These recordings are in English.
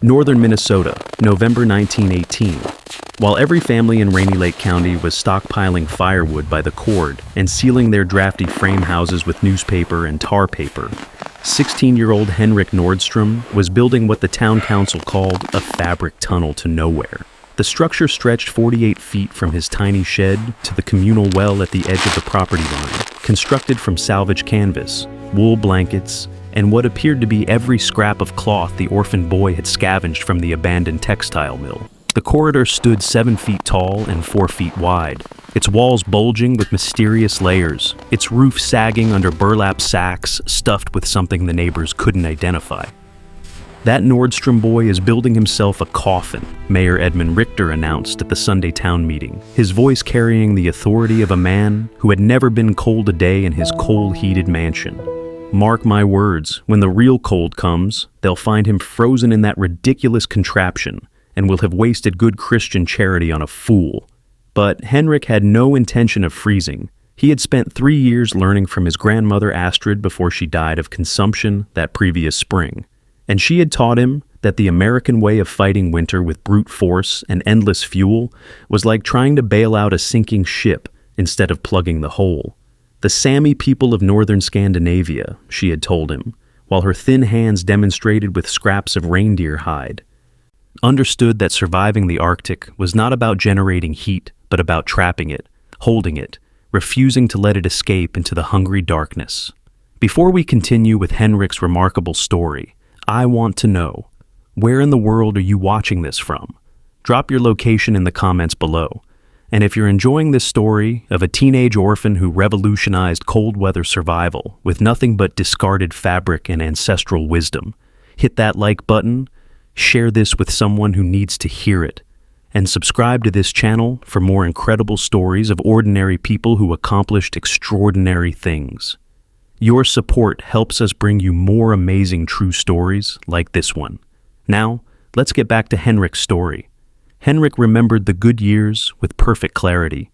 Northern Minnesota, November 1918. While every family in Rainy Lake County was stockpiling firewood by the cord and sealing their drafty frame houses with newspaper and tar paper, 16-year-old Henrik Nordstrom was building what the town council called a fabric tunnel to nowhere. The structure stretched 48 feet from his tiny shed to the communal well at the edge of the property line, constructed from salvage canvas, wool blankets, and what appeared to be every scrap of cloth the orphaned boy had scavenged from the abandoned textile mill. The corridor stood 7 feet tall and 4 feet wide, its walls bulging with mysterious layers, its roof sagging under burlap sacks stuffed with something the neighbors couldn't identify. That Nordstrom boy is building himself a coffin, Mayor Edmund Richter announced at the Sunday town meeting, his voice carrying the authority of a man who had never been cold a day in his coal-heated mansion. Mark my words, when the real cold comes, they'll find him frozen in that ridiculous contraption and will have wasted good Christian charity on a fool. But Henrik had no intention of freezing. He had spent 3 years learning from his grandmother Astrid before she died of consumption that previous spring. And she had taught him that the American way of fighting winter with brute force and endless fuel was like trying to bail out a sinking ship instead of plugging the hole. The Sami people of northern Scandinavia, she had told him, while her thin hands demonstrated with scraps of reindeer hide, understood that surviving the Arctic was not about generating heat, but about trapping it, holding it, refusing to let it escape into the hungry darkness. Before we continue with Henrik's remarkable story, I want to know, where in the world are you watching this from? Drop your location in the comments below. And if you're enjoying this story of a teenage orphan who revolutionized cold weather survival with nothing but discarded fabric and ancestral wisdom, hit that like button, share this with someone who needs to hear it, and subscribe to this channel for more incredible stories of ordinary people who accomplished extraordinary things. Your support helps us bring you more amazing true stories like this one. Now, let's get back to Henrik's story. Henrik remembered the good years with perfect clarity.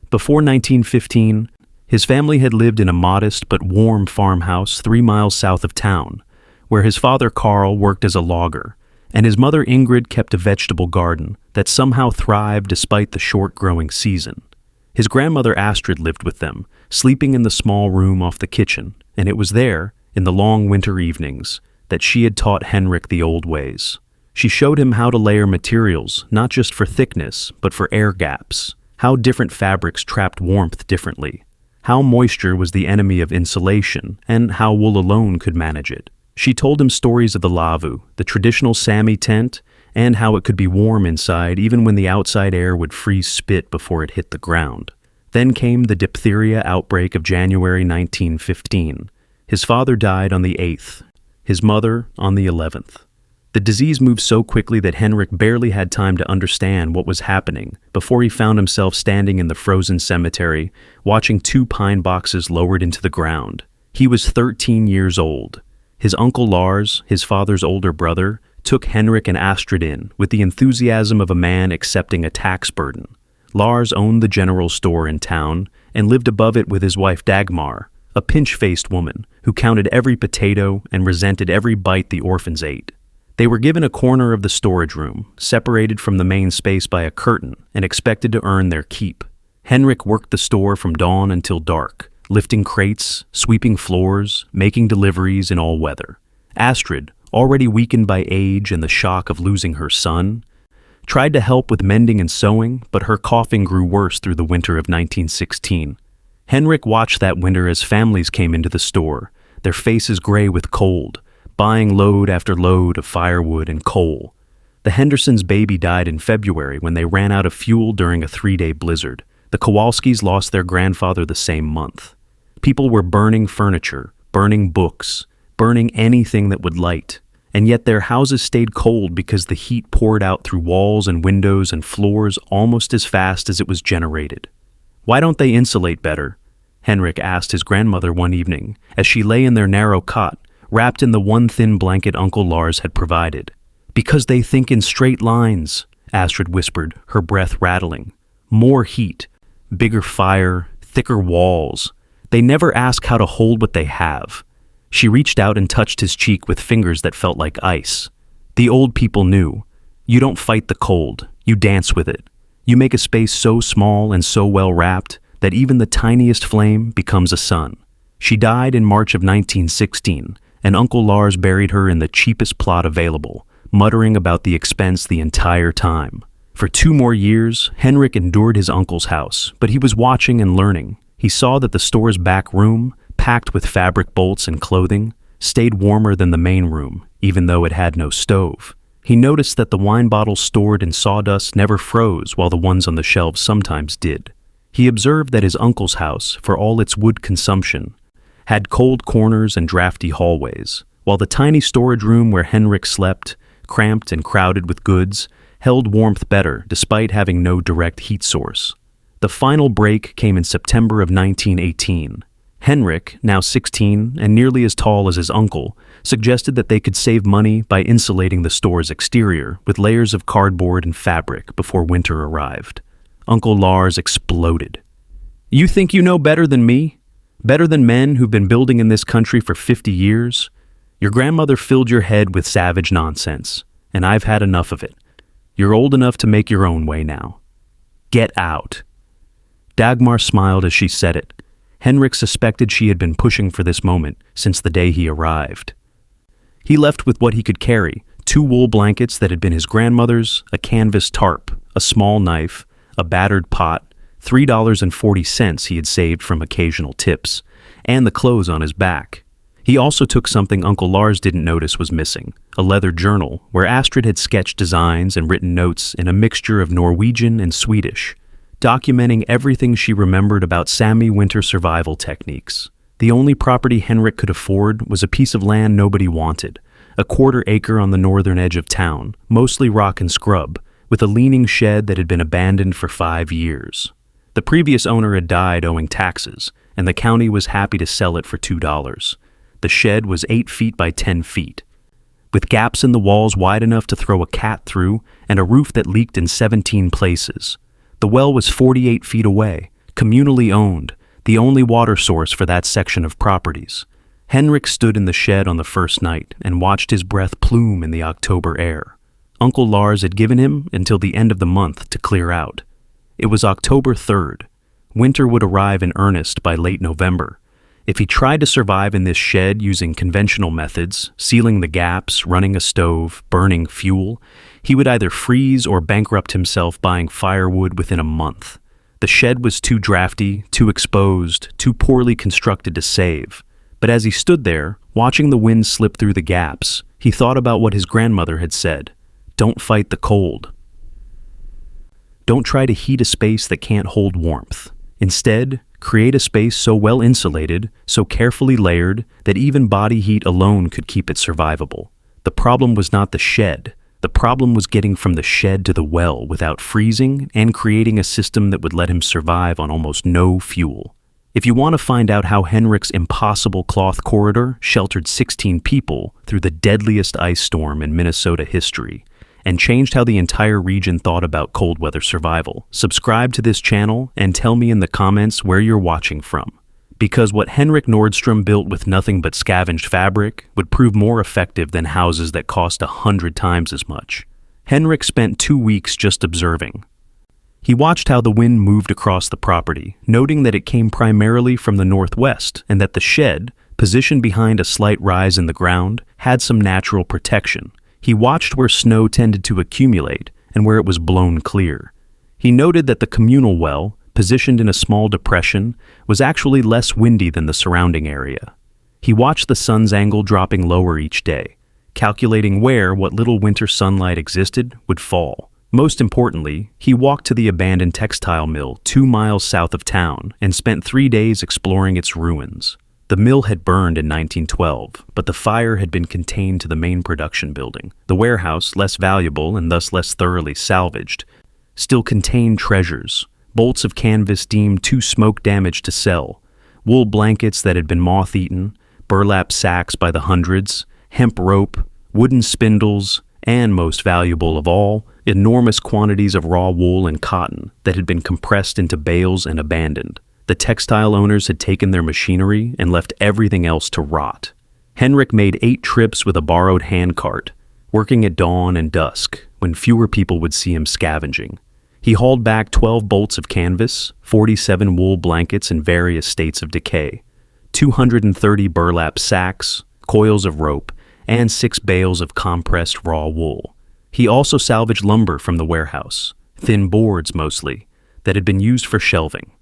Before 1915, his family had lived in a modest but warm farmhouse 3 miles south of town, where his father Carl worked as a logger, and his mother Ingrid kept a vegetable garden that somehow thrived despite the short growing season. His grandmother Astrid lived with them, sleeping in the small room off the kitchen, and it was there, in the long winter evenings, that she had taught Henrik the old ways. She showed him how to layer materials, not just for thickness, but for air gaps, how different fabrics trapped warmth differently, how moisture was the enemy of insulation, and how wool alone could manage it. She told him stories of the lavu, the traditional Sami tent, and how it could be warm inside even when the outside air would freeze spit before it hit the ground. Then came the diphtheria outbreak of January 1915. His father died on the 8th, his mother on the 11th. The disease moved so quickly that Henrik barely had time to understand what was happening before he found himself standing in the frozen cemetery, watching 2 pine boxes lowered into the ground. He was 13 years old. His uncle Lars, his father's older brother, took Henrik and Astrid in with the enthusiasm of a man accepting a tax burden. Lars owned the general store in town and lived above it with his wife Dagmar, a pinch-faced woman who counted every potato and resented every bite the orphans ate. They were given a corner of the storage room, separated from the main space by a curtain, and expected to earn their keep. Henrik worked the store from dawn until dark, lifting crates, sweeping floors, making deliveries in all weather. Astrid, already weakened by age and the shock of losing her son, tried to help with mending and sewing, but her coughing grew worse through the winter of 1916. Henrik watched that winter as families came into the store, their faces gray with cold, buying load after load of firewood and coal. The Hendersons' baby died in February when they ran out of fuel during a 3-day blizzard. The Kowalskis lost their grandfather the same month. People were burning furniture, burning books, burning anything that would light, and yet their houses stayed cold because the heat poured out through walls and windows and floors almost as fast as it was generated. "Why don't they insulate better?" Henrik asked his grandmother one evening as she lay in their narrow cot, wrapped in the one thin blanket Uncle Lars had provided. "Because they think in straight lines," Astrid whispered, her breath rattling. "More heat, bigger fire, thicker walls. They never ask how to hold what they have." She reached out and touched his cheek with fingers that felt like ice. The old people knew. You don't fight the cold, you dance with it. You make a space so small and so well wrapped that even the tiniest flame becomes a sun. She died in March of 1916, and Uncle Lars buried her in the cheapest plot available, muttering about the expense the entire time. For 2 more years, Henrik endured his uncle's house, but he was watching and learning. He saw that the store's back room, packed with fabric bolts and clothing, stayed warmer than the main room, even though it had no stove. He noticed that the wine bottles stored in sawdust never froze while the ones on the shelves sometimes did. He observed that his uncle's house, for all its wood consumption, had cold corners and drafty hallways, while the tiny storage room where Henrik slept, cramped and crowded with goods, held warmth better despite having no direct heat source. The final break came in September of 1918. Henrik, now 16 and nearly as tall as his uncle, suggested that they could save money by insulating the store's exterior with layers of cardboard and fabric before winter arrived. Uncle Lars exploded. "You think you know better than me? Better than men who've been building in this country for 50 years? Your grandmother filled your head with savage nonsense, and I've had enough of it. You're old enough to make your own way now. Get out." Dagmar smiled as she said it. Henrik suspected she had been pushing for this moment since the day he arrived. He left with what he could carry: 2 wool blankets that had been his grandmother's, a canvas tarp, a small knife, a battered pot, $3.40 he had saved from occasional tips, and the clothes on his back. He also took something Uncle Lars didn't notice was missing: a leather journal where Astrid had sketched designs and written notes in a mixture of Norwegian and Swedish, documenting everything she remembered about Sami winter survival techniques. The only property Henrik could afford was a piece of land nobody wanted, a 1/4 acre on the northern edge of town, mostly rock and scrub, with a leaning shed that had been abandoned for 5 years. The previous owner had died owing taxes, and the county was happy to sell it for $2. The shed was 8 feet by 10 feet, with gaps in the walls wide enough to throw a cat through and a roof that leaked in 17 places. The well was 48 feet away, communally owned, the only water source for that section of properties. Henrik stood in the shed on the first night and watched his breath plume in the October air. Uncle Lars had given him until the end of the month to clear out. It was October 3rd. Winter would arrive in earnest by late November. If he tried to survive in this shed using conventional methods, sealing the gaps, running a stove, burning fuel, he would either freeze or bankrupt himself buying firewood within a month. The shed was too drafty, too exposed, too poorly constructed to save. But as he stood there, watching the wind slip through the gaps, he thought about what his grandmother had said: "Don't fight the cold. Don't try to heat a space that can't hold warmth. Instead, create a space so well insulated, so carefully layered, that even body heat alone could keep it survivable." The problem was not the shed. The problem was getting from the shed to the well without freezing and creating a system that would let him survive on almost no fuel. If you want to find out how Henrik's impossible cloth corridor sheltered 16 people through the deadliest ice storm in Minnesota history and changed how the entire region thought about cold weather survival, subscribe to this channel and tell me in the comments where you're watching from. Because what Henrik Nordstrom built with nothing but scavenged fabric would prove more effective than houses that cost 100 times as much. Henrik spent 2 weeks just observing. He watched how the wind moved across the property, noting that it came primarily from the northwest and that the shed, positioned behind a slight rise in the ground, had some natural protection. He watched where snow tended to accumulate and where it was blown clear. He noted that the communal well, positioned in a small depression, was actually less windy than the surrounding area. He watched the sun's angle dropping lower each day, calculating where what little winter sunlight existed would fall. Most importantly, he walked to the abandoned textile mill 2 miles south of town and spent 3 days exploring its ruins. The mill had burned in 1912, but the fire had been contained to the main production building. The warehouse, less valuable and thus less thoroughly salvaged, still contained treasures: bolts of canvas deemed too smoke-damaged to sell, wool blankets that had been moth-eaten, burlap sacks by the hundreds, hemp rope, wooden spindles, and, most valuable of all, enormous quantities of raw wool and cotton that had been compressed into bales and abandoned. The textile owners had taken their machinery and left everything else to rot. Henrik made 8 trips with a borrowed handcart, working at dawn and dusk, when fewer people would see him scavenging. He hauled back 12 bolts of canvas, 47 wool blankets in various states of decay, 230 burlap sacks, coils of rope, and 6 bales of compressed raw wool. He also salvaged lumber from the warehouse, thin boards mostly, that had been used for shelving.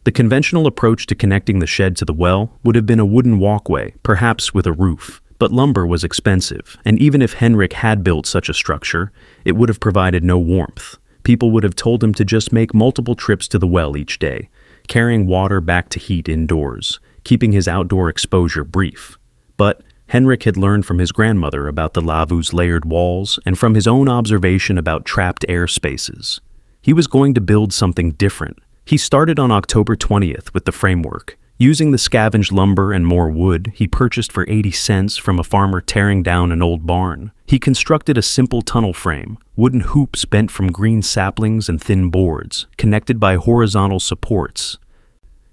The conventional approach to connecting the shed to the well would have been a wooden walkway, perhaps with a roof, but lumber was expensive, and even if Henrik had built such a structure, it would have provided no warmth. People would have told him to just make multiple trips to the well each day, carrying water back to heat indoors, keeping his outdoor exposure brief. But Henrik had learned from his grandmother about the lavu's layered walls and from his own observation about trapped air spaces. He was going to build something different. He started on October 20th with the framework, using the scavenged lumber and more wood he purchased for 80 cents from a farmer tearing down an old barn. He constructed a simple tunnel frame, wooden hoops bent from green saplings and thin boards, connected by horizontal supports,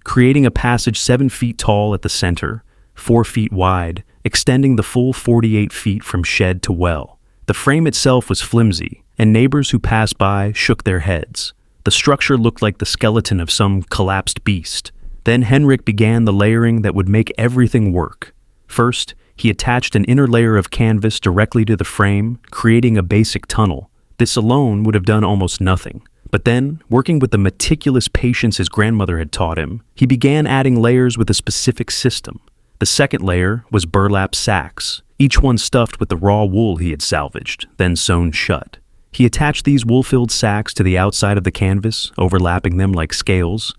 creating a passage 7 feet tall at the center, 4 feet wide, extending the full 48 feet from shed to well. The frame itself was flimsy, and neighbors who passed by shook their heads. The structure looked like the skeleton of some collapsed beast. Then Henrik began the layering that would make everything work. First, he attached an inner layer of canvas directly to the frame, creating a basic tunnel. This alone would have done almost nothing. But then, working with the meticulous patience his grandmother had taught him, he began adding layers with a specific system. The second layer was burlap sacks, each one stuffed with the raw wool he had salvaged, then sewn shut. He attached these wool-filled sacks to the outside of the canvas, overlapping them like scales,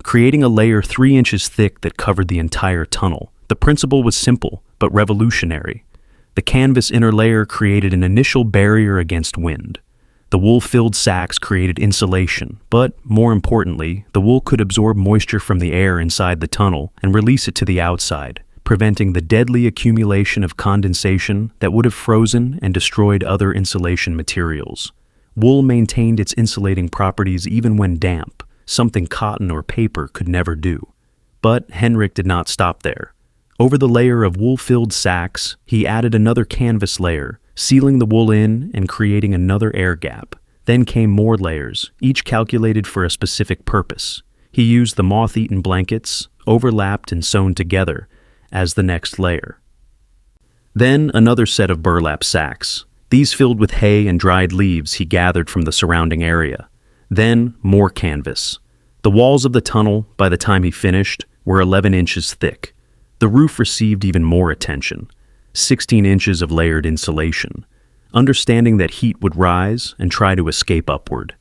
creating a layer 3 inches thick that covered the entire tunnel. The principle was simple, but revolutionary. The canvas inner layer created an initial barrier against wind. The wool-filled sacks created insulation, but, more importantly, the wool could absorb moisture from the air inside the tunnel and release it to the outside, preventing the deadly accumulation of condensation that would have frozen and destroyed other insulation materials. Wool maintained its insulating properties even when damp, something cotton or paper could never do. But Henrik did not stop there. Over the layer of wool-filled sacks, he added another canvas layer, sealing the wool in and creating another air gap. Then came more layers, each calculated for a specific purpose. He used the moth-eaten blankets, overlapped and sewn together, as the next layer. Then another set of burlap sacks, these filled with hay and dried leaves he gathered from the surrounding area. Then more canvas. The walls of the tunnel, by the time he finished, were 11 inches thick. The roof received even more attention, 16 inches of layered insulation, understanding that heat would rise and try to escape upward.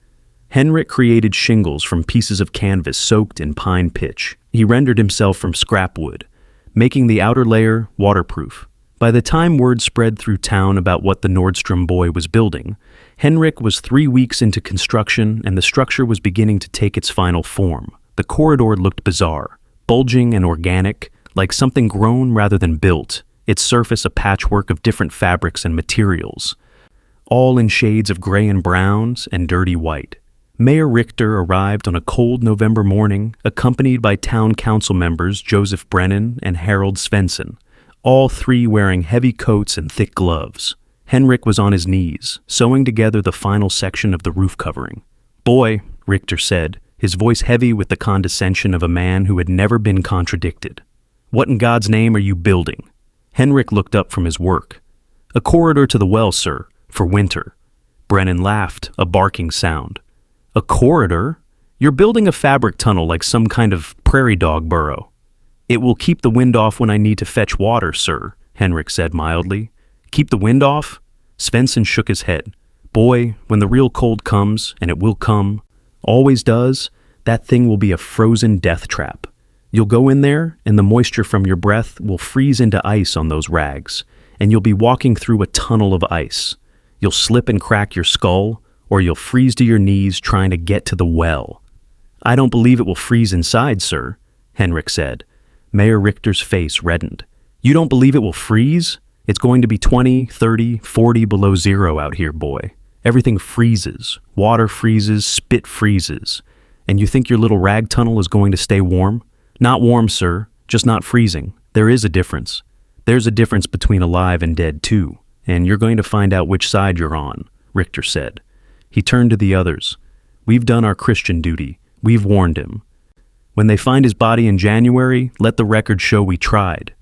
Henrik created shingles from pieces of canvas soaked in pine pitch. He rendered himself from scrap wood, making the outer layer waterproof. By the time word spread through town about what the Nordstrom boy was building, Henrik was 3 weeks into construction and the structure was beginning to take its final form. The corridor looked bizarre, bulging and organic, like something grown rather than built, its surface a patchwork of different fabrics and materials, all in shades of gray and browns and dirty white. Mayor Richter arrived on a cold November morning, accompanied by town council members Joseph Brennan and Harold Svensson, all 3 wearing heavy coats and thick gloves. Henrik was on his knees, sewing together the final section of the roof covering. "Boy," Richter said, his voice heavy with the condescension of a man who had never been contradicted. "What in God's name are you building?" Henrik looked up from his work. "A corridor to the well, sir, for winter." Brennan laughed, a barking sound. "A corridor? You're building a fabric tunnel like some kind of prairie dog burrow." "It will keep the wind off when I need to fetch water, sir," Henrik said mildly. "Keep the wind off?" Svensson shook his head. "Boy, when the real cold comes, and it will come, always does, that thing will be a frozen death trap. You'll go in there, and the moisture from your breath will freeze into ice on those rags, and you'll be walking through a tunnel of ice. You'll slip and crack your skull, or you'll freeze to your knees trying to get to the well." "I don't believe it will freeze inside, sir," Henrik said. Mayor Richter's face reddened. "You don't believe it will freeze? It's going to be 20, 30, 40 below zero out here, boy. Everything freezes. Water freezes, spit freezes. And you think your little rag tunnel is going to stay warm? Not warm, sir, just not freezing. There is a difference. There's a difference between alive and dead, too." and you're going to find out which side you're on," Richter said. He turned to the others. "We've done our Christian duty. We've warned him. When they find his body in January, let the record show we tried."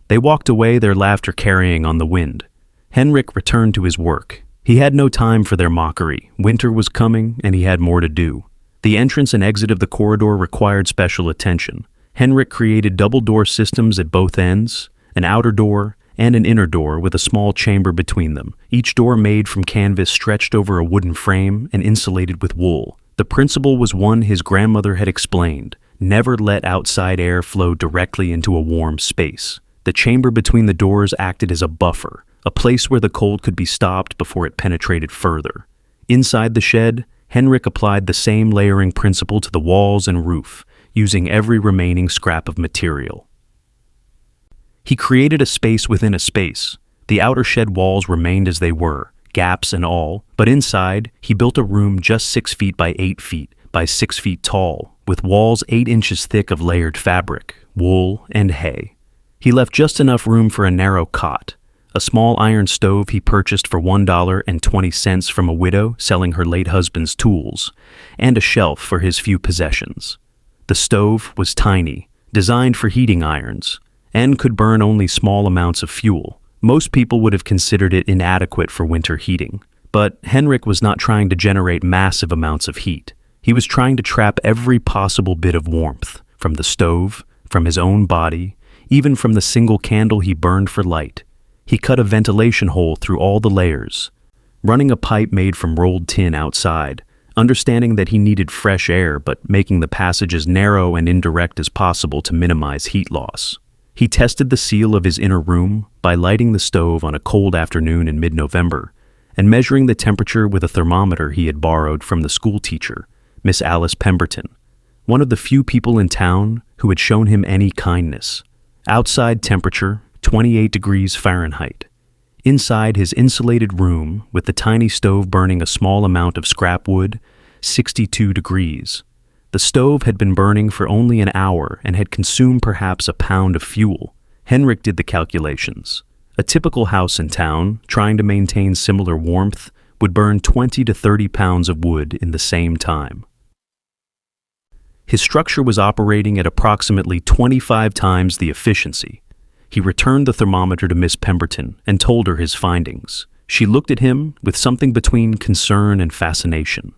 They walked away, their laughter carrying on the wind. Henrik returned to his work. He had no time for their mockery. Winter was coming, and he had more to do. The entrance and exit of the corridor required special attention. Henrik created double-door systems at both ends, an outer door and an inner door with a small chamber between them, each door made from canvas stretched over a wooden frame and insulated with wool. The principle was one his grandmother had explained: never let outside air flow directly into a warm space. The chamber between the doors acted as a buffer, a place where the cold could be stopped before it penetrated further. Inside the shed, Henrik applied the same layering principle to the walls and roof, using every remaining scrap of material. He created a space within a space. The outer shed walls remained as they were, gaps and all, but inside, he built a room just 6 feet by 8 feet by 6 feet tall, with walls 8 inches thick of layered fabric, wool, and hay. He left just enough room for a narrow cot, a small iron stove he purchased for $1.20 from a widow selling her late husband's tools, and a shelf for his few possessions. The stove was tiny, designed for heating irons, and could burn only small amounts of fuel. Most people would have considered it inadequate for winter heating, but Henrik was not trying to generate massive amounts of heat. He was trying to trap every possible bit of warmth, from the stove, from his own body, even from the single candle he burned for light. He cut a ventilation hole through all the layers, running a pipe made from rolled tin outside, understanding that he needed fresh air but making the passage as narrow and indirect as possible to minimize heat loss. He tested the seal of his inner room by lighting the stove on a cold afternoon in mid-November and measuring the temperature with a thermometer he had borrowed from the school teacher, Miss Alice Pemberton, one of the few people in town who had shown him any kindness. Outside temperature, 28 degrees Fahrenheit. Inside his insulated room, with the tiny stove burning a small amount of scrap wood, 62 degrees. The stove had been burning for only an hour and had consumed perhaps a pound of fuel. Henrik did the calculations. A typical house in town, trying to maintain similar warmth, would burn 20 to 30 pounds of wood in the same time. His structure was operating at approximately 25 times the efficiency. He returned the thermometer to Miss Pemberton and told her his findings. She looked at him with something between concern and fascination.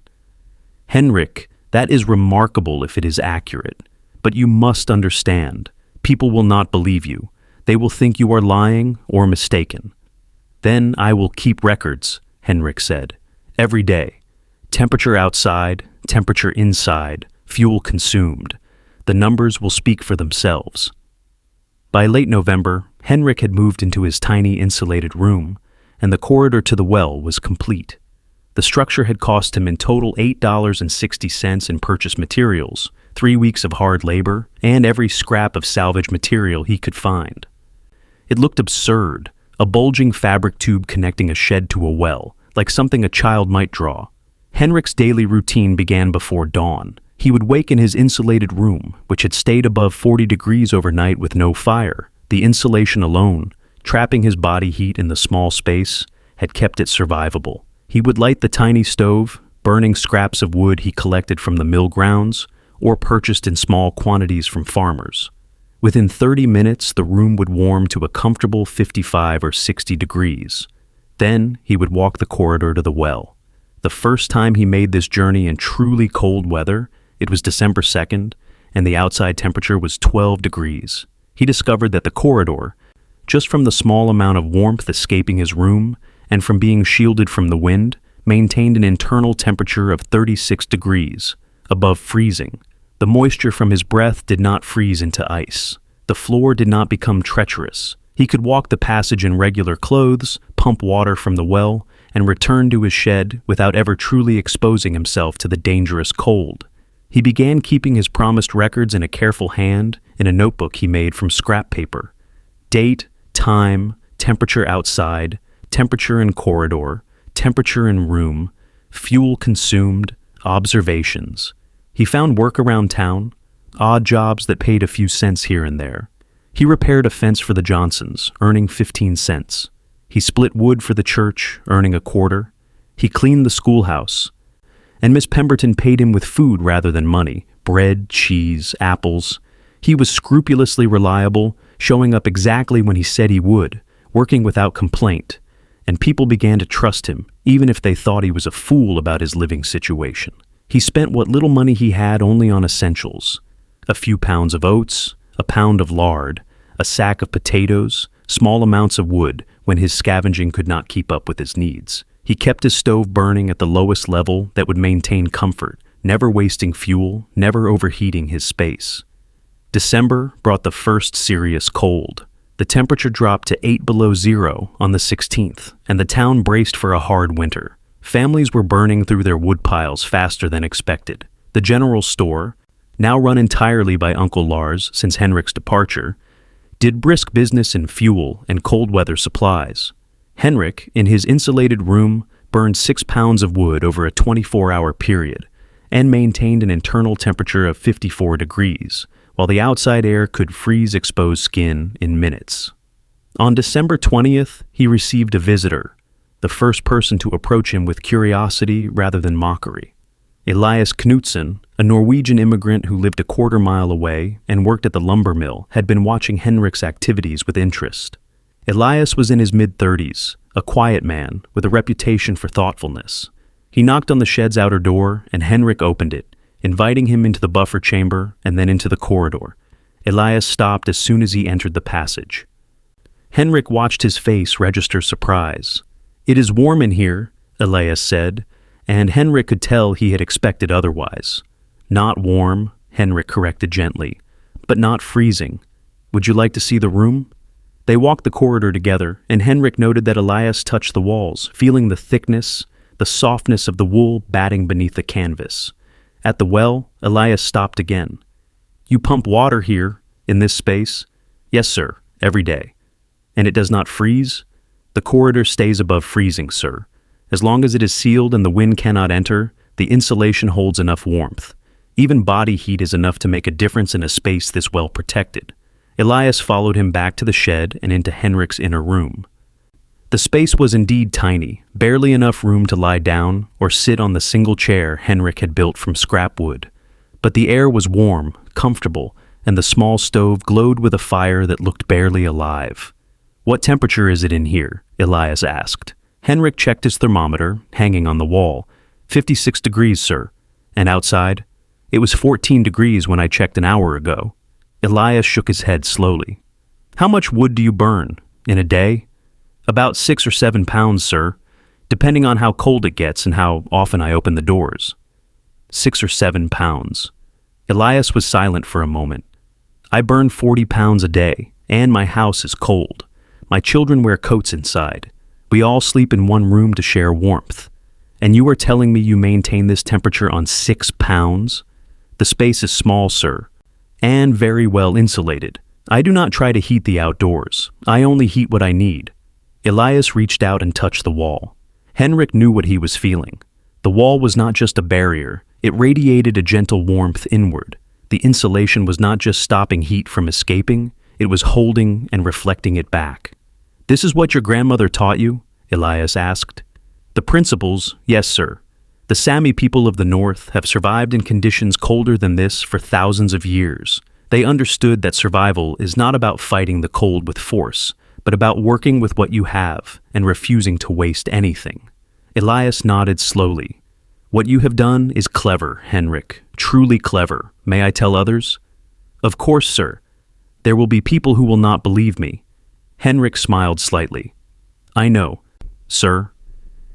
"Henrik, that is remarkable if it is accurate. But you must understand, people will not believe you. They will think you are lying or mistaken." "Then I will keep records," Henrik said. "Every day. Temperature outside, temperature inside, fuel consumed. The numbers will speak for themselves." By late November, Henrik had moved into his tiny insulated room, and the corridor to the well was complete. The structure had cost him in total $8.60 in purchased materials, 3 weeks of hard labor, and every scrap of salvage material he could find. It looked absurd, a bulging fabric tube connecting a shed to a well, like something a child might draw. Henrik's daily routine began before dawn. He would wake in his insulated room, which had stayed above 40 degrees overnight with no fire. The insulation alone, trapping his body heat in the small space, had kept it survivable. He would light the tiny stove, burning scraps of wood he collected from the mill grounds or purchased in small quantities from farmers. Within 30 minutes, the room would warm to a comfortable 55 or 60 degrees. Then he would walk the corridor to the well. The first time he made this journey in truly cold weather, it was December 2nd, and the outside temperature was 12 degrees. He discovered that the corridor, just from the small amount of warmth escaping his room and from being shielded from the wind, maintained an internal temperature of 36 degrees, above freezing. The moisture from his breath did not freeze into ice. The floor did not become treacherous. He could walk the passage in regular clothes, pump water from the well, and return to his shed without ever truly exposing himself to the dangerous cold. He began keeping his promised records in a careful hand in a notebook he made from scrap paper. Date, time, temperature outside, temperature in corridor, temperature in room, fuel consumed, observations. He found work around town, odd jobs that paid a few cents here and there. He repaired a fence for the Johnsons, earning 15 cents. He split wood for the church, earning a quarter. He cleaned the schoolhouse. And Miss Pemberton paid him with food rather than money: bread, cheese, apples. He was scrupulously reliable, showing up exactly when he said he would, working without complaint. And people began to trust him, even if they thought he was a fool about his living situation. He spent what little money he had only on essentials: a few pounds of oats, a pound of lard, a sack of potatoes, small amounts of wood when his scavenging could not keep up with his needs. He kept his stove burning at the lowest level that would maintain comfort, never wasting fuel, never overheating his space. December brought the first serious cold. The temperature dropped to 8 below zero on the 16th, and the town braced for a hard winter. Families were burning through their wood piles faster than expected. The general store, now run entirely by Uncle Lars since Henrik's departure, did brisk business in fuel and cold weather supplies. Henrik, in his insulated room, burned 6 pounds of wood over a 24-hour period and maintained an internal temperature of 54 degrees, while the outside air could freeze exposed skin in minutes. On December 20th, he received a visitor, the first person to approach him with curiosity rather than mockery. Elias Knutsen, a Norwegian immigrant who lived a quarter-mile away and worked at the lumber mill, had been watching Henrik's activities with interest. Elias was in his mid-30s, a quiet man with a reputation for thoughtfulness. He knocked on the shed's outer door, and Henrik opened it, inviting him into the buffer chamber and then into the corridor. Elias stopped as soon as he entered the passage. Henrik watched his face register surprise. "It is warm in here," Elias said, and Henrik could tell he had expected otherwise. "Not warm," Henrik corrected gently, "but not freezing. Would you like to see the room?" They walked the corridor together, and Henrik noted that Elias touched the walls, feeling the thickness, the softness of the wool batting beneath the canvas. At the well, Elias stopped again. "You pump water here, in this space?" "Yes, sir, every day." "And it does not freeze?" "The corridor stays above freezing, sir. As long as it is sealed and the wind cannot enter, the insulation holds enough warmth. Even body heat is enough to make a difference in a space this well protected." Elias followed him back to the shed and into Henrik's inner room. The space was indeed tiny, barely enough room to lie down or sit on the single chair Henrik had built from scrap wood. But the air was warm, comfortable, and the small stove glowed with a fire that looked barely alive. "What temperature is it in here?" Elias asked. Henrik checked his thermometer, hanging on the wall. 56 degrees, sir." "And outside?" "It was 14 degrees when I checked an hour ago." Elias shook his head slowly. "How much wood do you burn? In a day?" "About 6 or 7 pounds, sir, depending on how cold it gets and how often I open the doors." 6 or 7 pounds. Elias was silent for a moment. "I burn 40 pounds a day, and my house is cold. My children wear coats inside. We all sleep in one room to share warmth. And you are telling me you maintain this temperature on 6 pounds? The space is small, sir, and very well insulated. I do not try to heat the outdoors. I only heat what I need." Elias reached out and touched the wall. Henrik knew what he was feeling. The wall was not just a barrier, it radiated a gentle warmth inward. The insulation was not just stopping heat from escaping, it was holding and reflecting it back. "This is what your grandmother taught you?" Elias asked. "The principles, yes, sir. The Sami people of the north have survived in conditions colder than this for thousands of years. They understood that survival is not about fighting the cold with force, but about working with what you have and refusing to waste anything." Elias nodded slowly. "What you have done is clever, Henrik, truly clever. May I tell others?" "Of course, sir. There will be people who will not believe me." Henrik smiled slightly. "I know, sir."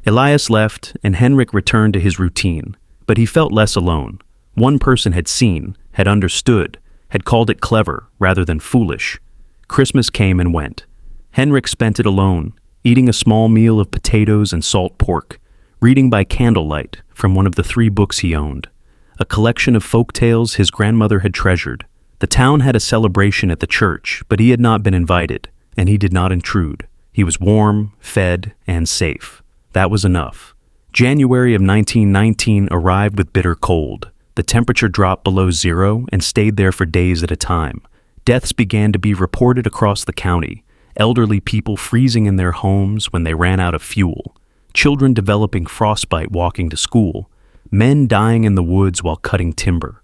Elias left, and Henrik returned to his routine, but he felt less alone. One person had seen, had understood, had called it clever rather than foolish. Christmas came and went. Henrik spent it alone, eating a small meal of potatoes and salt pork, reading by candlelight from one of the 3 books he owned, a collection of folk tales his grandmother had treasured. The town had a celebration at the church, but he had not been invited, and he did not intrude. He was warm, fed, and safe. That was enough. January of 1919 arrived with bitter cold. The temperature dropped below zero and stayed there for days at a time. Deaths began to be reported across the county. elderly people freezing in their homes when they ran out of fuel, children developing frostbite walking to school, men dying in the woods while cutting timber.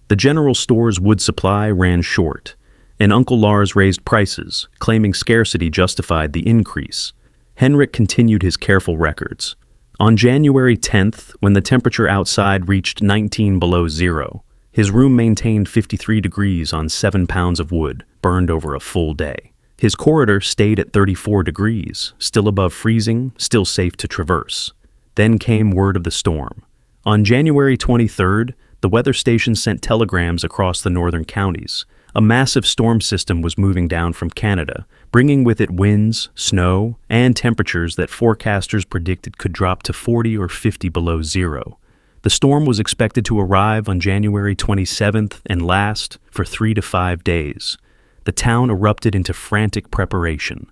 The general store's wood supply ran short, and Uncle Lars raised prices, claiming scarcity justified the increase. Henrik continued his careful records. On January 10th, when the temperature outside reached 19 below zero, his room maintained 53 degrees on 7 pounds of wood, burned over a full day. His corridor stayed at 34 degrees, still above freezing, still safe to traverse. Then came word of the storm. On January 23rd, the weather station sent telegrams across the northern counties. A massive storm system was moving down from Canada, bringing with it winds, snow, and temperatures that forecasters predicted could drop to 40 or 50 below zero. The storm was expected to arrive on January 27th and last for 3 to 5 days. The town erupted into frantic preparation.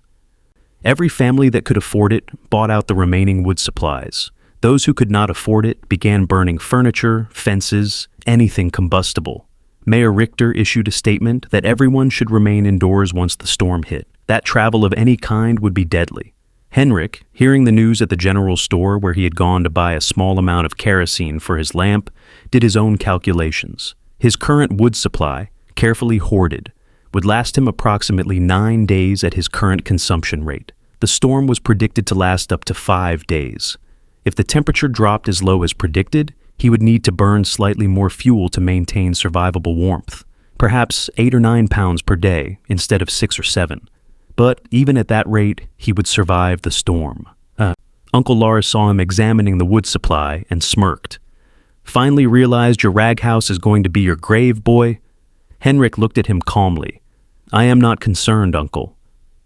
Every family that could afford it bought out the remaining wood supplies. Those who could not afford it began burning furniture, fences, anything combustible. Mayor Richter issued a statement that everyone should remain indoors once the storm hit. That travel of any kind would be deadly. Henrik, hearing the news at the general store where he had gone to buy a small amount of kerosene for his lamp, did his own calculations. His current wood supply, carefully hoarded, would last him approximately 9 days at his current consumption rate. The storm was predicted to last up to 5 days. If the temperature dropped as low as predicted, he would need to burn slightly more fuel to maintain survivable warmth, perhaps 8 or 9 pounds per day instead of 6 or 7. But even at that rate, he would survive the storm. Uncle Lars saw him examining the wood supply and smirked. Finally realized your rag house is going to be your grave, boy? Henrik looked at him calmly. I am not concerned, Uncle.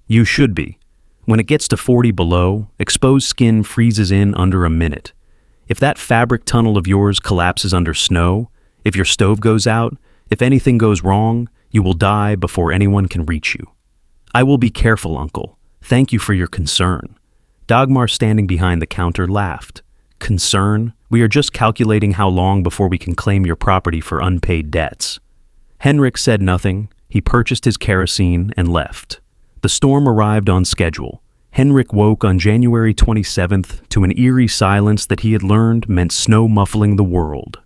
You should be. When it gets to 40 below, exposed skin freezes in under a minute. If that fabric tunnel of yours collapses under snow, if your stove goes out, if anything goes wrong, you will die before anyone can reach you. I will be careful, Uncle. Thank you for your concern. Dagmar, standing behind the counter, laughed. Concern? We are just calculating how long before we can claim your property for unpaid debts. Henrik said nothing. He purchased his kerosene and left. The storm arrived on schedule. Henrik woke on January 27th to an eerie silence that he had learned meant snow muffling the world.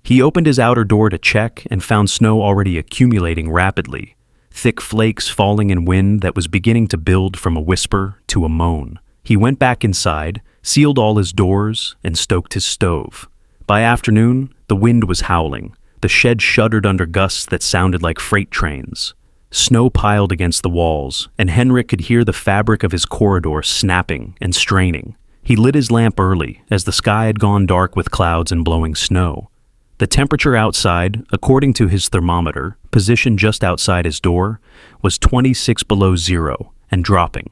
He opened his outer door to check and found snow already accumulating rapidly, thick flakes falling in wind that was beginning to build from a whisper to a moan. He went back inside, sealed all his doors, and stoked his stove. By afternoon, the wind was howling. The shed shuddered under gusts that sounded like freight trains. Snow piled against the walls, and Henrik could hear the fabric of his corridor snapping and straining. He lit his lamp early, as the sky had gone dark with clouds and blowing snow. The temperature outside, according to his thermometer, positioned just outside his door, was 26 below zero and dropping.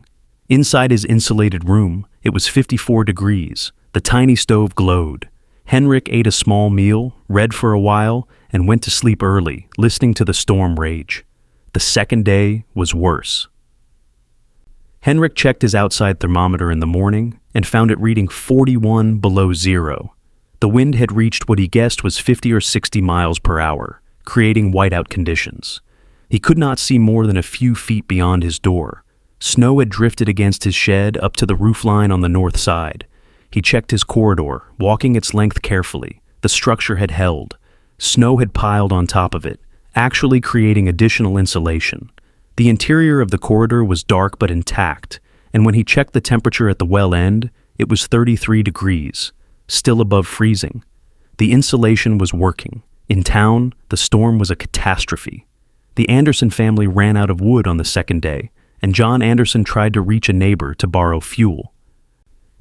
Inside his insulated room, it was 54 degrees. The tiny stove glowed. Henrik ate a small meal, read for a while, and went to sleep early, listening to the storm rage. The second day was worse. Henrik checked his outside thermometer in the morning and found it reading 41 below zero. The wind had reached what he guessed was 50 or 60 miles per hour, creating whiteout conditions. He could not see more than a few feet beyond his door. Snow had drifted against his shed up to the roofline on the north side. He checked his corridor, walking its length carefully. The structure had held. Snow had piled on top of it, actually creating additional insulation. The interior of the corridor was dark but intact, and when he checked the temperature at the well end, it was 33 degrees, still above freezing. The insulation was working. In town, the storm was a catastrophe. The Anderson family ran out of wood on the second day, and John Anderson tried to reach a neighbor to borrow fuel.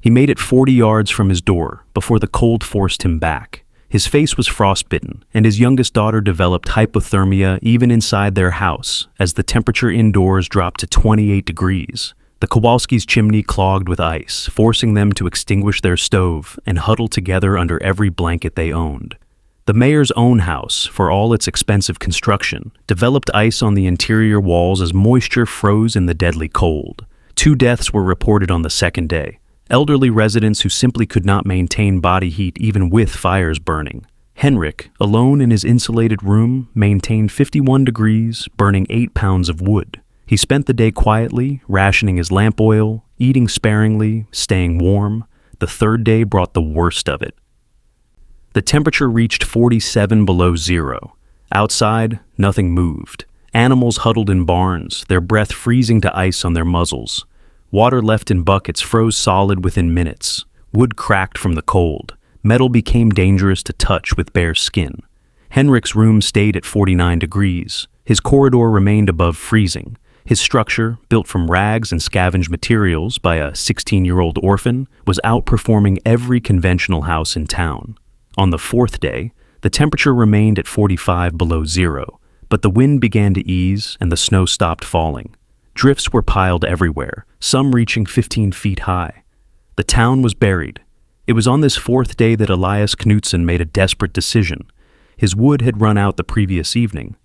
He made it 40 yards from his door before the cold forced him back. His face was frostbitten, and his youngest daughter developed hypothermia even inside their house as the temperature indoors dropped to 28 degrees. The Kowalski's chimney clogged with ice, forcing them to extinguish their stove and huddle together under every blanket they owned. The mayor's own house, for all its expensive construction, developed ice on the interior walls as moisture froze in the deadly cold. 2 deaths were reported on the second day. Elderly residents who simply could not maintain body heat even with fires burning. Henrik, alone in his insulated room, maintained 51 degrees, burning 8 pounds of wood. He spent the day quietly, rationing his lamp oil, eating sparingly, staying warm. The third day brought the worst of it. The temperature reached 47 below zero. Outside, nothing moved. Animals huddled in barns, their breath freezing to ice on their muzzles. Water left in buckets froze solid within minutes. Wood cracked from the cold. Metal became dangerous to touch with bare skin. Henrik's room stayed at 49 degrees. His corridor remained above freezing. His structure, built from rags and scavenged materials by a 16-year-old orphan, was outperforming every conventional house in town. On the fourth day, the temperature remained at 45 below zero, but the wind began to ease and the snow stopped falling. Drifts were piled everywhere, some reaching 15 feet high. The town was buried. It was on this fourth day that Elias Knutsen made a desperate decision. His wood had run out the previous evening.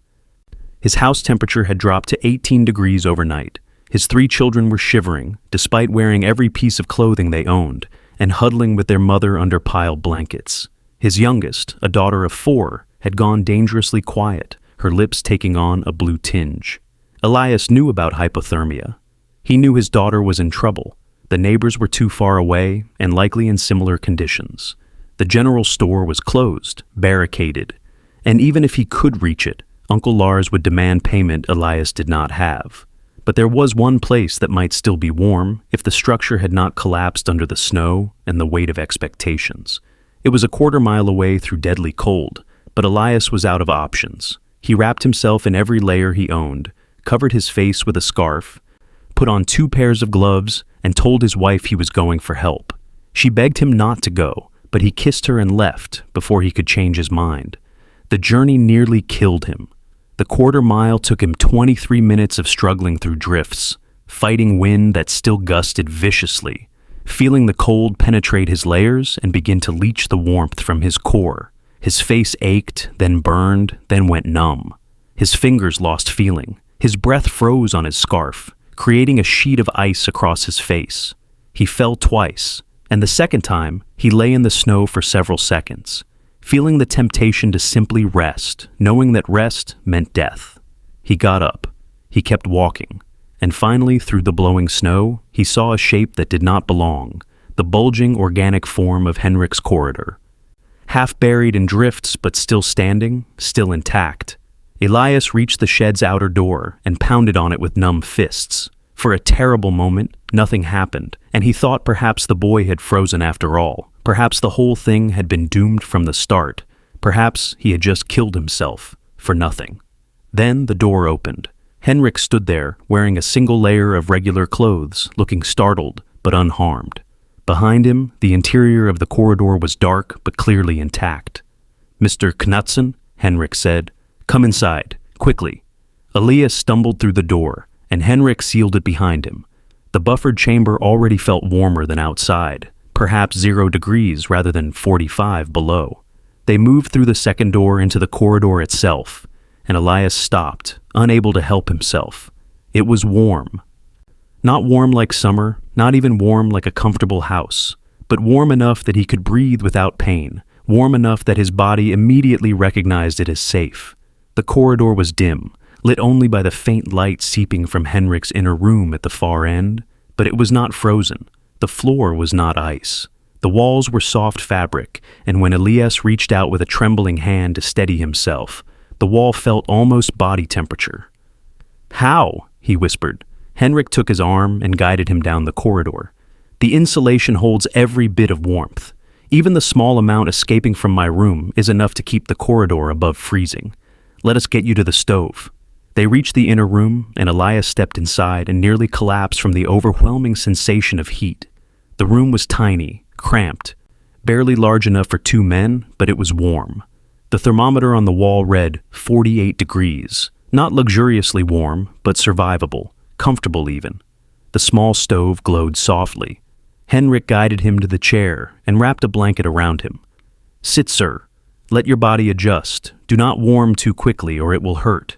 His house temperature had dropped to 18 degrees overnight. His 3 children were shivering, despite wearing every piece of clothing they owned, and huddling with their mother under piled blankets. His youngest, a daughter of 4, had gone dangerously quiet, her lips taking on a blue tinge. Elias knew about hypothermia. He knew his daughter was in trouble. The neighbors were too far away and likely in similar conditions. The general store was closed, barricaded, and even if he could reach it, Uncle Lars would demand payment Elias did not have. But there was one place that might still be warm if the structure had not collapsed under the snow and the weight of expectations. It was a quarter-mile away through deadly cold, but Elias was out of options. He wrapped himself in every layer he owned, covered his face with a scarf, put on 2 pairs of gloves, and told his wife he was going for help. She begged him not to go, but he kissed her and left before he could change his mind. The journey nearly killed him. The quarter-mile took him 23 minutes of struggling through drifts, fighting wind that still gusted viciously, feeling the cold penetrate his layers and begin to leach the warmth from his core. His face ached, then burned, then went numb. His fingers lost feeling. His breath froze on his scarf, creating a sheet of ice across his face. He fell twice, and the second time, he lay in the snow for several seconds, feeling the temptation to simply rest, knowing that rest meant death. He got up. He kept walking. And finally, through the blowing snow, he saw a shape that did not belong, the bulging organic form of Henrik's corridor. Half buried in drifts, but still standing, still intact. Elias reached the shed's outer door and pounded on it with numb fists. For a terrible moment, nothing happened, and he thought perhaps the boy had frozen after all. Perhaps the whole thing had been doomed from the start. Perhaps he had just killed himself for nothing. Then the door opened. Henrik stood there, wearing a single layer of regular clothes, looking startled but unharmed. Behind him, the interior of the corridor was dark but clearly intact. "Mr. Knutsen," Henrik said, "come inside, quickly." Elias stumbled through the door, and Henrik sealed it behind him. The buffered chamber already felt warmer than outside, perhaps 0 degrees rather than 45 below. They moved through the second door into the corridor itself, and Elias stopped, unable to help himself. It was warm. Not warm like summer, not even warm like a comfortable house, but warm enough that he could breathe without pain, warm enough that his body immediately recognized it as safe. The corridor was dim, lit only by the faint light seeping from Henrik's inner room at the far end, but it was not frozen. The floor was not ice. The walls were soft fabric, and when Elias reached out with a trembling hand to steady himself, the wall felt almost body temperature. "How?" he whispered. Henrik took his arm and guided him down the corridor. "The insulation holds every bit of warmth. Even the small amount escaping from my room is enough to keep the corridor above freezing. Let us get you to the stove." They reached the inner room, and Elias stepped inside and nearly collapsed from the overwhelming sensation of heat. The room was tiny, cramped, barely large enough for 2 men, but it was warm. The thermometer on the wall read 48 degrees, not luxuriously warm, but survivable, comfortable even. The small stove glowed softly. Henrik guided him to the chair and wrapped a blanket around him. "Sit, sir. Let your body adjust. Do not warm too quickly or it will hurt."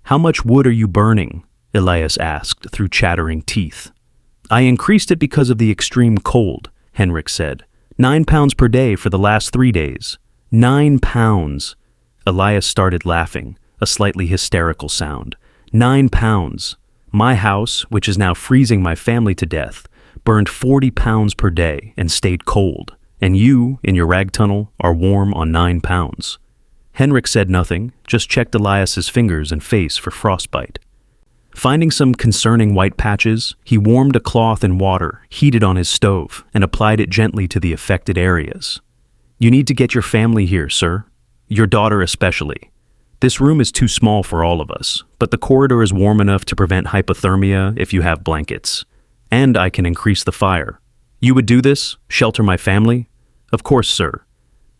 "How much wood are you burning?" Elias asked through chattering teeth. "I increased it because of the extreme cold," Henrik said. 9 pounds per day for the last 3 days. 9 pounds. Elias started laughing, a slightly hysterical sound. 9 pounds. My house, which is now freezing my family to death, burned 40 pounds per day and stayed cold, and you, in your rag tunnel, are warm on 9 pounds. Henrik said nothing, just checked Elias's fingers and face for frostbite. Finding some concerning white patches, he warmed a cloth in water, heated on his stove, and applied it gently to the affected areas. You need to get your family here, sir. Your daughter especially. This room is too small for all of us, but the corridor is warm enough to prevent hypothermia if you have blankets. And I can increase the fire. You would do this? Shelter my family? Of course, sir.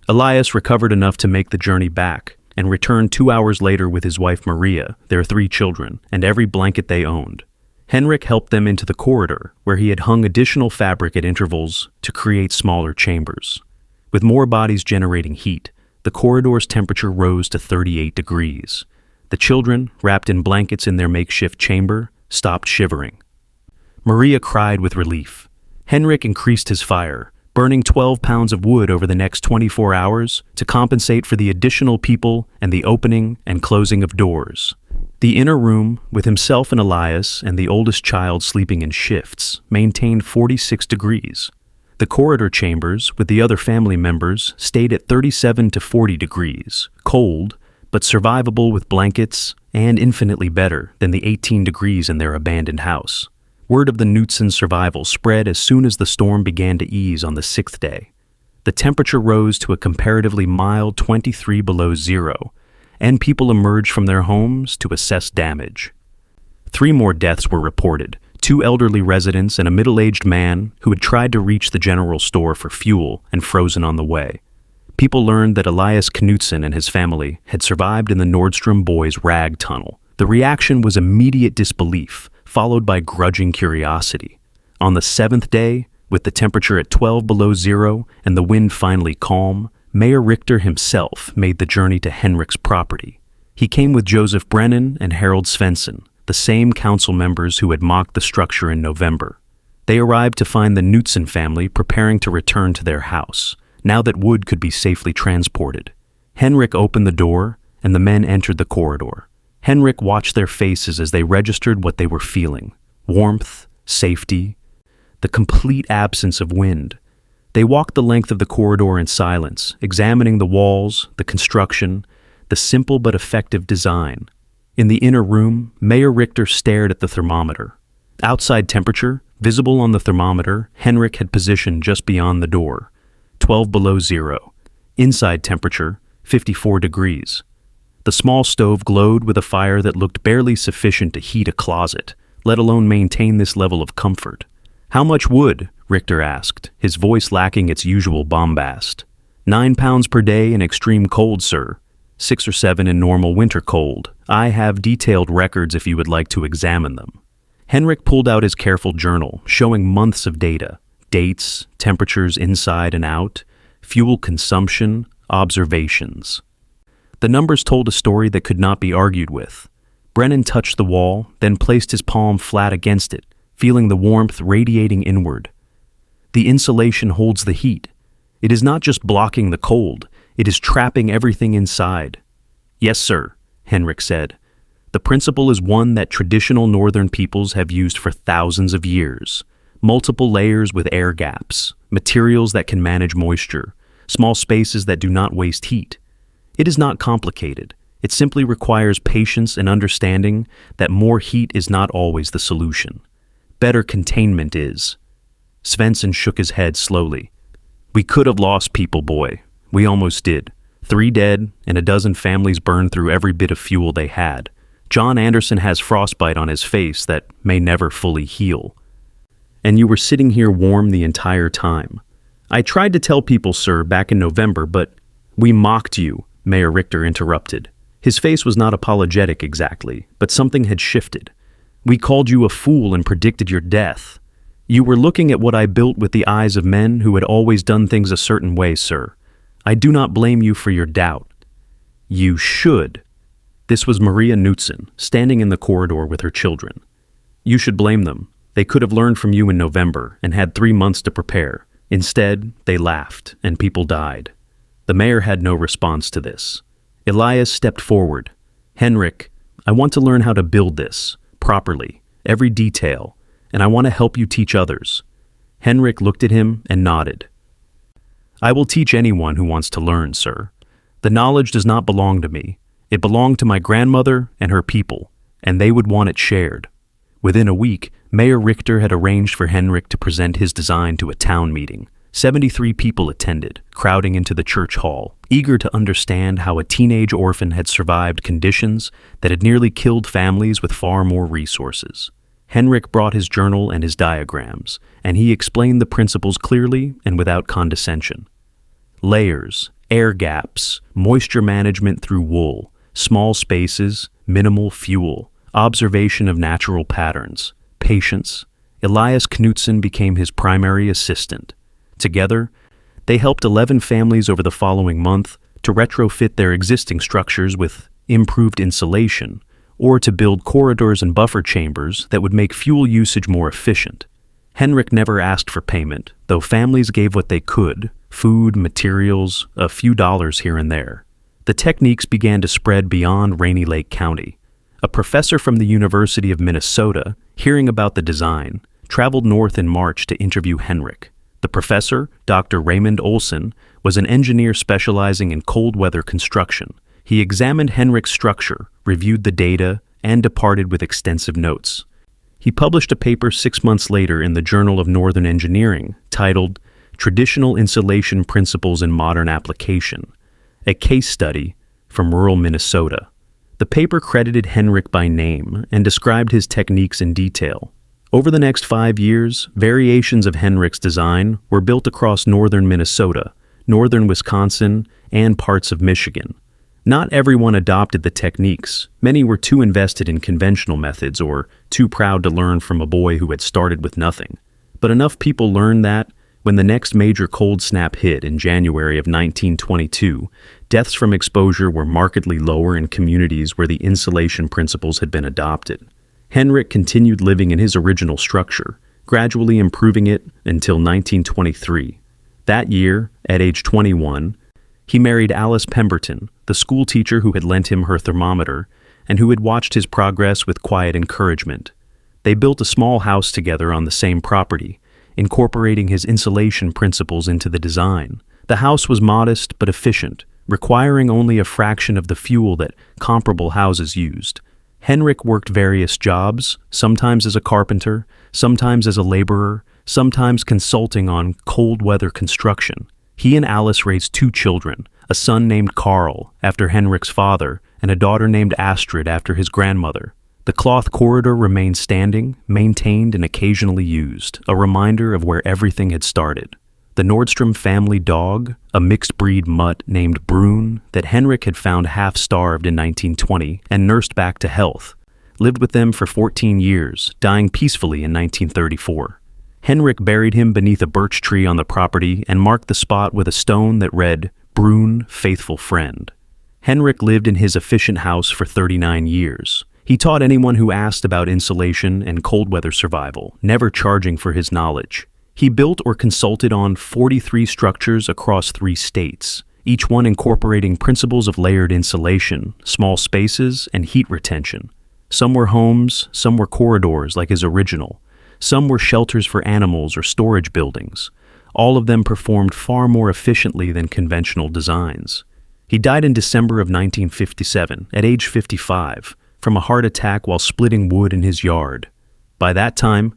Elias recovered enough to make the journey back, and returned 2 hours later with his wife Maria, their 3 children, and every blanket they owned. Henrik helped them into the corridor, where he had hung additional fabric at intervals to create smaller chambers. With more bodies generating heat, the corridor's temperature rose to 38 degrees. The children, wrapped in blankets in their makeshift chamber, stopped shivering. Maria cried with relief. Henrik increased his fire, burning 12 pounds of wood over the next 24 hours to compensate for the additional people and the opening and closing of doors. The inner room, with himself and Elias and the oldest child sleeping in shifts, maintained 46 degrees. The corridor chambers, with the other family members, stayed at 37 to 40 degrees, cold, but survivable with blankets, and infinitely better than the 18 degrees in their abandoned house. Word of the Knutson's survival spread as soon as the storm began to ease on the 6th day. The temperature rose to a comparatively mild 23 below zero, and people emerged from their homes to assess damage. 3 more deaths were reported, 2 elderly residents and a middle-aged man who had tried to reach the general store for fuel and frozen on the way. People learned that Elias Knutson and his family had survived in the Nordstrom Boys' rag tunnel. The reaction was immediate disbelief, followed by grudging curiosity. On the 7th day, with the temperature at 12 below zero and the wind finally calm, Mayor Richter himself made the journey to Henrik's property. He came with Joseph Brennan and Harold Svensson, the same council members who had mocked the structure in November. They arrived to find the Knutson family preparing to return to their house, now that wood could be safely transported. Henrik opened the door, and the men entered the corridor. Henrik watched their faces as they registered what they were feeling: warmth, safety, the complete absence of wind. They walked the length of the corridor in silence, examining the walls, the construction, the simple but effective design. In the inner room, Mayor Richter stared at the thermometer. Outside temperature, visible on the thermometer, Henrik had positioned just beyond the door, 12 below zero. Inside temperature, 54 degrees. The small stove glowed with a fire that looked barely sufficient to heat a closet, let alone maintain this level of comfort. How much wood? Richter asked, his voice lacking its usual bombast. 9 pounds per day in extreme cold, sir. 6 or 7 in normal winter cold. I have detailed records if you would like to examine them. Henrik pulled out his careful journal, showing months of data, dates, temperatures inside and out, fuel consumption, observations. The numbers told a story that could not be argued with. Brennan touched the wall, then placed his palm flat against it, feeling the warmth radiating inward. The insulation holds the heat. It is not just blocking the cold, it is trapping everything inside. Yes, sir, Henrik said. The principle is one that traditional northern peoples have used for thousands of years. Multiple layers with air gaps, materials that can manage moisture, small spaces that do not waste heat. It is not complicated. It simply requires patience and understanding that more heat is not always the solution. Better containment is. Svensson shook his head slowly. We could have lost people, boy. We almost did. 3 dead, and a dozen families burned through every bit of fuel they had. John Anderson has frostbite on his face that may never fully heal. And you were sitting here warm the entire time. I tried to tell people, sir, back in November, but we mocked you, Mayor Richter interrupted. His face was not apologetic exactly, but something had shifted. We called you a fool and predicted your death. You were looking at what I built with the eyes of men who had always done things a certain way, sir. I do not blame you for your doubt. You should. This was Maria Knutson, standing in the corridor with her children. You should blame them. They could have learned from you in November and had 3 months to prepare. Instead, they laughed, and people died. The mayor had no response to this. Elias stepped forward. Henrik, I want to learn how to build this, properly, every detail, and I want to help you teach others." Henrik looked at him and nodded. "I will teach anyone who wants to learn, sir. The knowledge does not belong to me. It belonged to my grandmother and her people, and they would want it shared." Within a week, Mayor Richter had arranged for Henrik to present his design to a town meeting. 73 people attended, crowding into the church hall, eager to understand how a teenage orphan had survived conditions that had nearly killed families with far more resources. Henrik brought his journal and his diagrams, and he explained the principles clearly and without condescension. Layers, air gaps, moisture management through wool, small spaces, minimal fuel, observation of natural patterns, patience. Elias Knutson became his primary assistant. Together, they helped 11 families over the following month to retrofit their existing structures with improved insulation, or to build corridors and buffer chambers that would make fuel usage more efficient. Henrik never asked for payment, though families gave what they could: food, materials, a few dollars here and there. The techniques began to spread beyond Rainy Lake County. A professor from the University of Minnesota, hearing about the design, traveled north in March to interview Henrik. The professor, Dr. Raymond Olson, was an engineer specializing in cold weather construction. He examined Henrik's structure, reviewed the data, and departed with extensive notes. He published a paper 6 months later in the Journal of Northern Engineering titled "Traditional Insulation Principles in Modern Application," a case study from rural Minnesota. The paper credited Henrik by name and described his techniques in detail. Over the next 5 years, variations of Henrik's design were built across northern Minnesota, northern Wisconsin, and parts of Michigan. Not everyone adopted the techniques. Many were too invested in conventional methods or too proud to learn from a boy who had started with nothing. But enough people learned that, when the next major cold snap hit in January of 1922, deaths from exposure were markedly lower in communities where the insulation principles had been adopted. Henrik continued living in his original structure, gradually improving it until 1923. That year, at age 21, he married Alice Pemberton, the school teacher who had lent him her thermometer and who had watched his progress with quiet encouragement. They built a small house together on the same property, incorporating his insulation principles into the design. The house was modest but efficient, requiring only a fraction of the fuel that comparable houses used. Henrik worked various jobs, sometimes as a carpenter, sometimes as a laborer, sometimes consulting on cold weather construction. He and Alice raised 2 children, a son named Carl, after Henrik's father, and a daughter named Astrid after his grandmother. The cloth corridor remained standing, maintained and occasionally used, a reminder of where everything had started. The Nordstrom family dog, a mixed-breed mutt named Brune that Henrik had found half-starved in 1920 and nursed back to health, lived with them for 14 years, dying peacefully in 1934. Henrik buried him beneath a birch tree on the property and marked the spot with a stone that read, "Brune, faithful friend." Henrik lived in his efficient house for 39 years. He taught anyone who asked about insulation and cold weather survival, never charging for his knowledge. He built or consulted on 43 structures across 3 states, each one incorporating principles of layered insulation, small spaces, and heat retention. Some were homes, some were corridors like his original, some were shelters for animals or storage buildings. All of them performed far more efficiently than conventional designs. He died in December of 1957, at age 55, from a heart attack while splitting wood in his yard. By that time,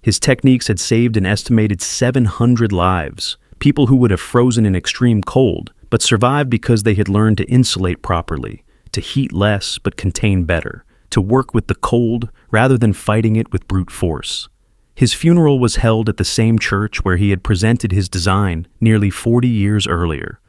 his techniques had saved an estimated 700 lives, people who would have frozen in extreme cold, but survived because they had learned to insulate properly, to heat less but contain better, to work with the cold rather than fighting it with brute force. His funeral was held at the same church where he had presented his design nearly 40 years earlier.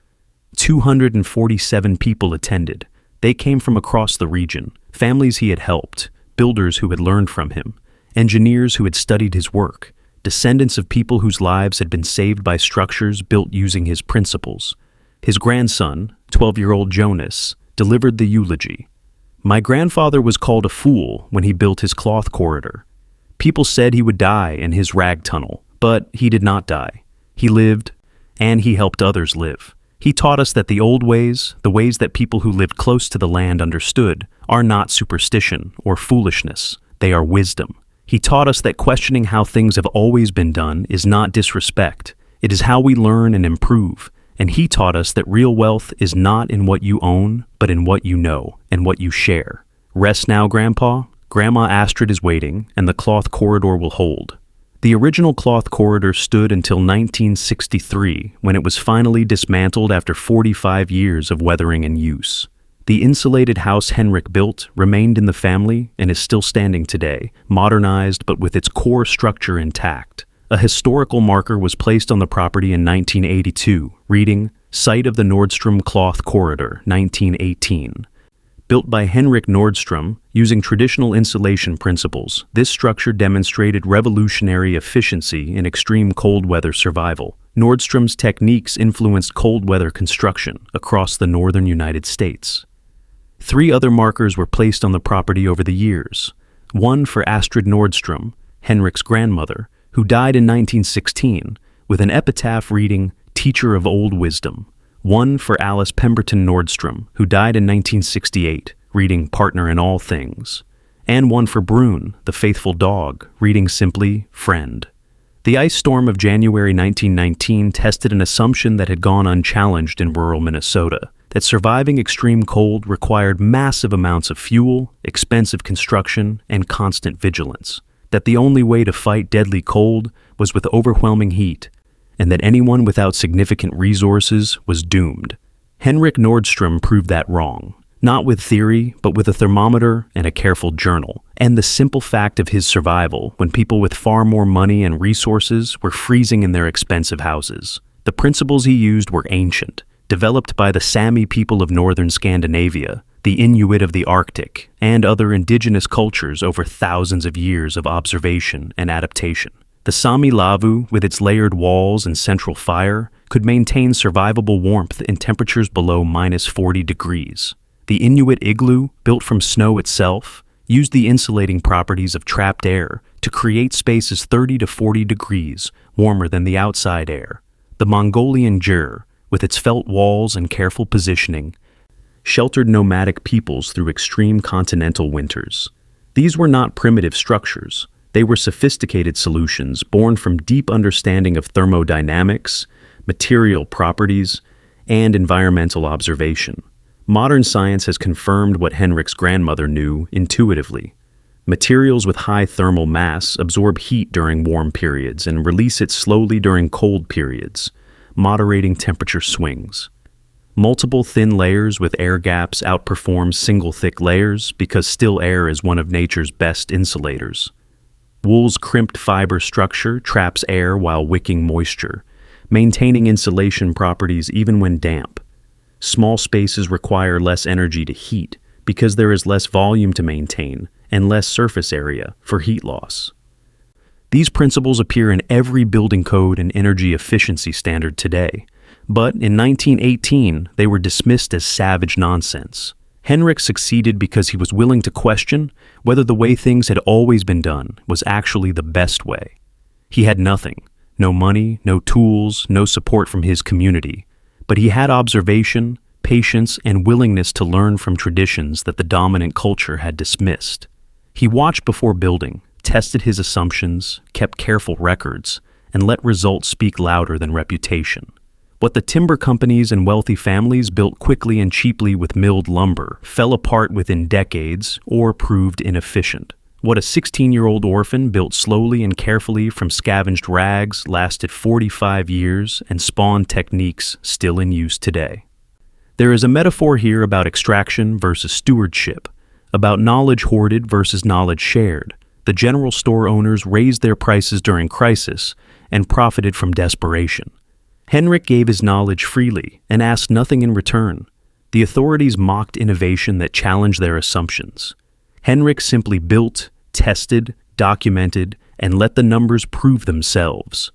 247 people attended. They came from across the region, families he had helped, builders who had learned from him, engineers who had studied his work, descendants of people whose lives had been saved by structures built using his principles. His grandson, 12-year-old Jonas, delivered the eulogy. "My grandfather was called a fool when he built his cloth corridor. People said he would die in his rag tunnel, but he did not die. He lived, and he helped others live. He taught us that the old ways, the ways that people who lived close to the land understood, are not superstition or foolishness. They are wisdom. He taught us that questioning how things have always been done is not disrespect. It is how we learn and improve. And he taught us that real wealth is not in what you own, but in what you know and what you share. Rest now, Grandpa. Grandma Astrid is waiting, and the cloth corridor will hold. The original cloth corridor stood until 1963, when it was finally dismantled after 45 years of weathering and use. The insulated house Henrik built remained in the family and is still standing today, modernized but with its core structure intact. A historical marker was placed on the property in 1982, reading, "Site of the Nordstrom Cloth Corridor, 1918." Built by Henrik Nordstrom, using traditional insulation principles, this structure demonstrated revolutionary efficiency in extreme cold weather survival. Nordstrom's techniques influenced cold weather construction across the northern United States. 3 other markers were placed on the property over the years. One for Astrid Nordstrom, Henrik's grandmother, who died in 1916, with an epitaph reading, "Teacher of Old Wisdom." One for Alice Pemberton Nordstrom, who died in 1968, reading "Partner in All Things." And one for Brune, the faithful dog, reading simply, "Friend." The ice storm of January 1919 tested an assumption that had gone unchallenged in rural Minnesota, that surviving extreme cold required massive amounts of fuel, expensive construction, and constant vigilance. That the only way to fight deadly cold was with overwhelming heat, and that anyone without significant resources was doomed. Henrik Nordstrom proved that wrong, not with theory, but with a thermometer and a careful journal, and the simple fact of his survival when people with far more money and resources were freezing in their expensive houses. The principles he used were ancient, developed by the Sami people of northern Scandinavia, the Inuit of the Arctic, and other indigenous cultures over thousands of years of observation and adaptation. The Sami lavu, with its layered walls and central fire, could maintain survivable warmth in temperatures below -40 degrees. The Inuit igloo, built from snow itself, used the insulating properties of trapped air to create spaces 30 to 40 degrees warmer than the outside air. The Mongolian jur, with its felt walls and careful positioning, sheltered nomadic peoples through extreme continental winters. These were not primitive structures. They were sophisticated solutions born from deep understanding of thermodynamics, material properties, and environmental observation. Modern science has confirmed what Henrik's grandmother knew intuitively. Materials with high thermal mass absorb heat during warm periods and release it slowly during cold periods, moderating temperature swings. Multiple thin layers with air gaps outperform single thick layers because still air is one of nature's best insulators. Wool's crimped fiber structure traps air while wicking moisture, maintaining insulation properties even when damp. Small spaces require less energy to heat because there is less volume to maintain and less surface area for heat loss. These principles appear in every building code and energy efficiency standard today, but in 1918 they were dismissed as savage nonsense. Henrik succeeded because he was willing to question whether the way things had always been done was actually the best way. He had nothing, no money, no tools, no support from his community, but he had observation, patience, and willingness to learn from traditions that the dominant culture had dismissed. He watched before building, tested his assumptions, kept careful records, and let results speak louder than reputation. What the timber companies and wealthy families built quickly and cheaply with milled lumber fell apart within decades or proved inefficient. What a 16-year-old orphan built slowly and carefully from scavenged rags lasted 45 years and spawned techniques still in use today. There is a metaphor here about extraction versus stewardship, about knowledge hoarded versus knowledge shared. The general store owners raised their prices during crisis and profited from desperation. Henrik gave his knowledge freely and asked nothing in return. The authorities mocked innovation that challenged their assumptions. Henrik simply built, tested, documented, and let the numbers prove themselves.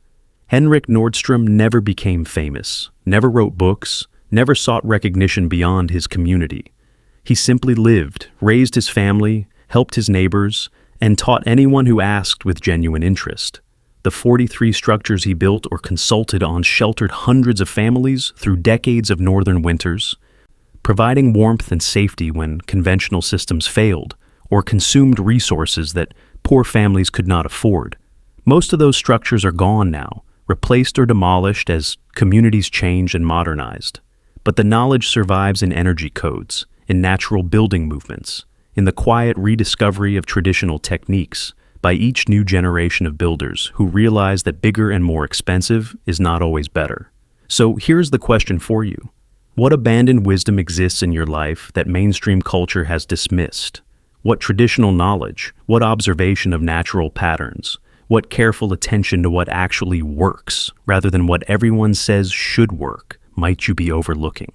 Henrik Nordstrom never became famous, never wrote books, never sought recognition beyond his community. He simply lived, raised his family, helped his neighbors, and taught anyone who asked with genuine interest. The 43 structures he built or consulted on sheltered hundreds of families through decades of northern winters, providing warmth and safety when conventional systems failed or consumed resources that poor families could not afford. Most of those structures are gone now, replaced or demolished as communities changed and modernized. But the knowledge survives in energy codes, in natural building movements, in the quiet rediscovery of traditional techniques by each new generation of builders who realize that bigger and more expensive is not always better. So here's the question for you. What abandoned wisdom exists in your life that mainstream culture has dismissed? What traditional knowledge, what observation of natural patterns, what careful attention to what actually works, rather than what everyone says should work, might you be overlooking?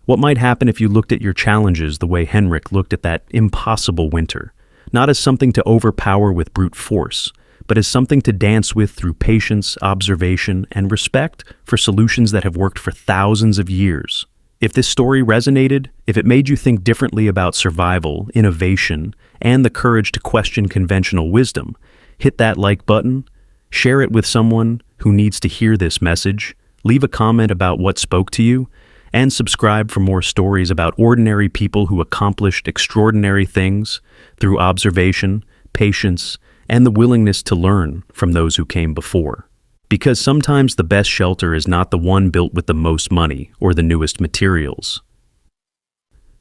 What might happen if you looked at your challenges the way Henrik looked at that impossible winter, not as something to overpower with brute force, but as something to dance with through patience, observation, and respect for solutions that have worked for thousands of years? If this story resonated, if it made you think differently about survival, innovation, and the courage to question conventional wisdom, hit that like button, share it with someone who needs to hear this message, leave a comment about what spoke to you, and subscribe for more stories about ordinary people who accomplished extraordinary things through observation, patience, and the willingness to learn from those who came before. Because sometimes the best shelter is not the one built with the most money or the newest materials.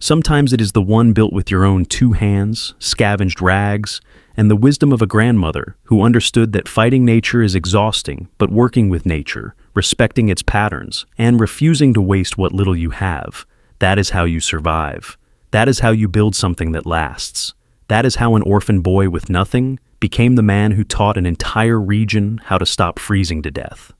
Sometimes it is the one built with your own 2 hands, scavenged rags, and the wisdom of a grandmother who understood that fighting nature is exhausting, but working with nature, respecting its patterns, and refusing to waste what little you have, that is how you survive. That is how you build something that lasts. That is how an orphan boy with nothing became the man who taught an entire region how to stop freezing to death.